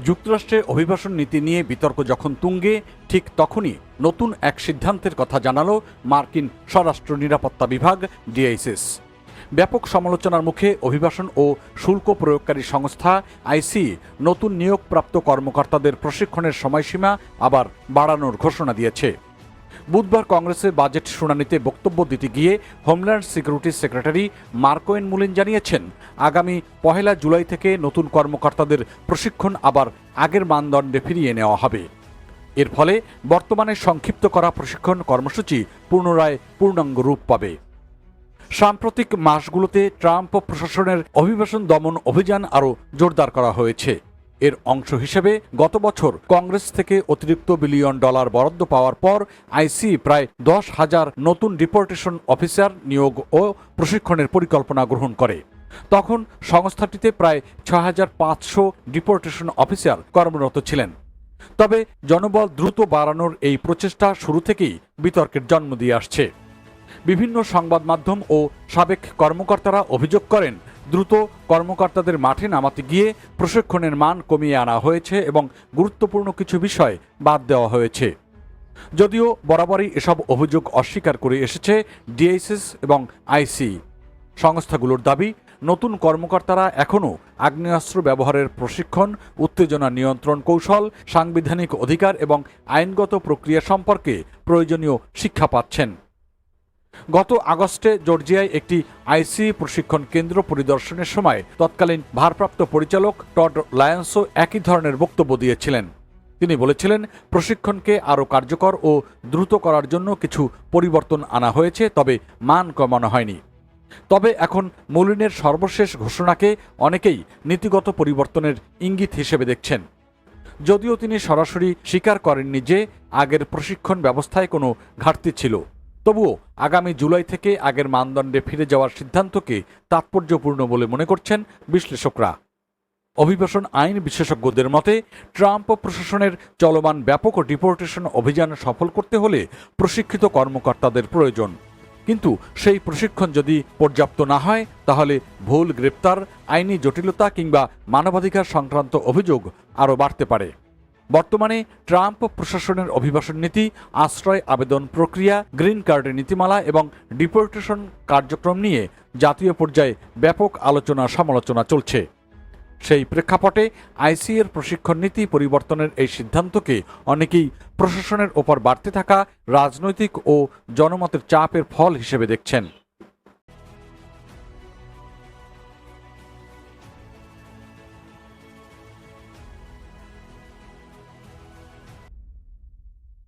যুক্তরাষ্ট্রে অভিবাসন নীতি নিয়ে বিতর্ক যখন তুঙ্গে, ঠিক তখনই নতুন এক সিদ্ধান্তের কথা জানালো মার্কিন স্বরাষ্ট্র নিরাপত্তা বিভাগ ডিএইচএস। ব্যাপক সমালোচনার মুখে অভিবাসন ও শুল্ক প্রয়োগকারী সংস্থা আইসি নতুন নিয়োগপ্রাপ্ত কর্মকর্তাদের প্রশিক্ষণের সময়সীমা আবার বাড়ানোর ঘোষণা দিয়েছে। বুধবার কংগ্রেসে বাজেট শুনানিতে বক্তব্য দিতে গিয়ে হোমল্যান্ড সিকিউরিটি সেক্রেটারি মার্কোয়েন মুলিন জানিয়েছেন, আগামী 1 জুলাই থেকে নতুন কর্মকর্তাদের প্রশিক্ষণ আবার আগের মানদণ্ডে ফিরিয়ে নেওয়া হবে। এর ফলে বর্তমানে সংক্ষিপ্ত করা প্রশিক্ষণ কর্মসূচি পুনরায় পূর্ণাঙ্গ রূপ পাবে। সাম্প্রতিক মাসগুলোতে ট্রাম্প প্রশাসনের অভিবাসন দমন অভিযান আরও জোরদার করা হয়েছে। এর অংশ হিসেবে গত বছর কংগ্রেস থেকে অতিরিক্ত $1 বিলিয়ন বরাদ্দ পাওয়ার পর আইসি প্রায় 10,000 নতুন ডিপোর্টেশন অফিসার নিয়োগ ও প্রশিক্ষণের পরিকল্পনা গ্রহণ করে। তখন সংস্থাটিতে প্রায় 6,500 ডিপোর্টেশন অফিসার কর্মরত ছিলেন। তবে জনবল দ্রুত বাড়ানোর এই প্রচেষ্টা শুরু থেকেই বিতর্কের জন্ম দিয়ে আসছে। বিভিন্ন সংবাদ মাধ্যম ও সাবেক কর্মকর্তারা অভিযোগ করেন, দ্রুত কর্মকর্তাদের মাঠে নামাতে গিয়ে প্রশিক্ষণের মান কমিয়ে আনা হয়েছে এবং গুরুত্বপূর্ণ কিছু বিষয় বাদ দেওয়া হয়েছে। যদিও বরাবরই এসব অভিযোগ অস্বীকার করে এসেছে ডিএইচএস এবং আইসি। সংস্থাগুলোর দাবি, নতুন কর্মকর্তারা এখনও আগ্নেয়াস্ত্র ব্যবহারের প্রশিক্ষণ, উত্তেজনা নিয়ন্ত্রণ কৌশল, সাংবিধানিক অধিকার এবং আইনগত প্রক্রিয়া সম্পর্কে প্রয়োজনীয় শিক্ষা পাচ্ছেন। গত আগস্টে জর্জিয়ায় একটি আইসি প্রশিক্ষণ কেন্দ্র পরিদর্শনের সময় তৎকালীন ভারপ্রাপ্ত পরিচালক টড লায়ন্সও একই ধরনের বক্তব্য দিয়েছিলেন। তিনি বলেছিলেন, প্রশিক্ষণকে আরও কার্যকর ও দ্রুত করার জন্য কিছু পরিবর্তন আনা হয়েছে, তবে মান কমানো হয়নি। তবে এখন মুলিনের সর্বশেষ ঘোষণাকে অনেকেই নীতিগত পরিবর্তনের ইঙ্গিত হিসেবে দেখছেন। যদিও তিনি সরাসরি স্বীকার করেননি যে আগের প্রশিক্ষণ ব্যবস্থায় কোনো ঘাটতি ছিল, তবুও আগামী জুলাই থেকে আগের মানদণ্ডে ফিরে যাওয়ার সিদ্ধান্তকে তাৎপর্যপূর্ণ বলে মনে করছেন বিশ্লেষকরা। অভিবাসন আইন বিশেষজ্ঞদের মতে, ট্রাম্প প্রশাসনের চলমান ব্যাপক ডিপোর্টেশন অভিযান সফল করতে হলে প্রশিক্ষিত কর্মকর্তাদের প্রয়োজন। কিন্তু সেই প্রশিক্ষণ যদি পর্যাপ্ত না হয়, তাহলে ভুল, গ্রেপ্তার, আইনি জটিলতা কিংবা মানবাধিকার সংক্রান্ত অভিযোগ আরও বাড়তে পারে। বর্তমানে ট্রাম্প প্রশাসনের অভিবাসন নীতি, আশ্রয় আবেদন প্রক্রিয়া, গ্রিন কার্ডের নীতিমালা এবং ডিপোর্টেশন কার্যক্রম নিয়ে জাতীয় পর্যায়ে ব্যাপক আলোচনা সমালোচনা চলছে। সেই প্রেক্ষাপটে আইসি এর প্রশিক্ষণ নীতি পরিবর্তনের এই সিদ্ধান্তকে অনেকেই প্রশাসনের ওপর বাড়তে থাকা রাজনৈতিক ও জনমতের চাপের ফল হিসেবে দেখছেন।